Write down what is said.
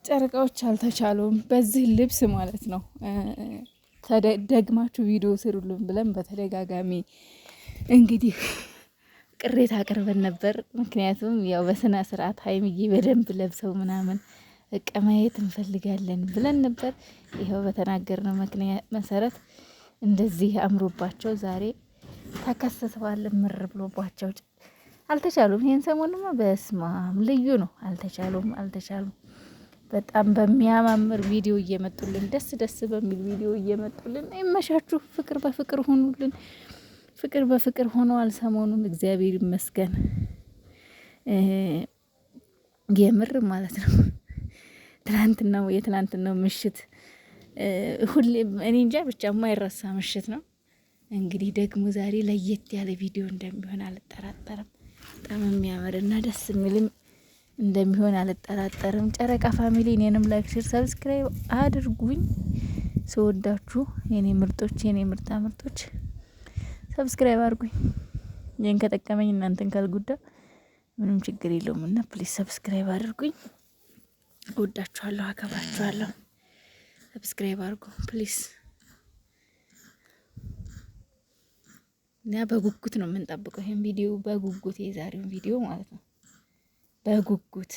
ጨረቃዎች አልተቻሉም በዚህ ልብስ ማለት ነው። ደግማችሁ ቪዲዮ ስሩልን ብለን በተደጋጋሚ እንግዲህ ቅሬታ አቅርበን ነበር። ምክንያቱም ያው በስነ ስርዓት ሀይሚዬ በደንብ ለብሰው ምናምን በቃ ማየት እንፈልጋለን ብለን ነበር። ይኸው በተናገርነው ምክንያት መሰረት እንደዚህ አምሮባቸው ዛሬ ተከስተዋል። ምር ብሎባቸው አልተቻሉም። ይሄን ሰሞኑን በስማም ልዩ ነው። አልተቻሉም። በጣም በሚያማምር ቪዲዮ እየመጡልን ደስ በሚል ቪዲዮ እየመጡልን ይመሻችሁ። ፍቅር በፍቅር ሆኑልን። ፍቅር በፍቅር ሆነዋል ሰሞኑን እግዚአብሔር ይመስገን። የምር ማለት ነው። የትናንትናው ምሽት ሁሌ እኔ እንጃ ብቻ የማይረሳ ምሽት ነው። እንግዲህ ደግሞ ዛሬ ለየት ያለ ቪዲዮ እንደሚሆን አልጠራጠርም። በጣም የሚያምርና ደስ የሚልም እንደሚሆን አልጠራጠርም። ጨረቃ ፋሚሊ እኔንም ላይክ፣ ሼር፣ ሰብስክራይብ አድርጉኝ። ስወዳችሁ የኔ ምርጦች፣ የኔ ምርጦች ሰብስክራይብ አድርጉኝ። ይህን ከጠቀመኝ እናንተን ካልጉዳ ምንም ችግር የለውም እና ፕሊዝ ሰብስክራይብ አድርጉኝ። እወዳችኋለሁ፣ አከብራችኋለሁ። ሰብስክራይብ አድርጉ ፕሊዝ። እና በጉጉት ነው የምንጠብቀው ይሄን ቪዲዮ በጉጉት የዛሬውን ቪዲዮ ማለት ነው በጉጉት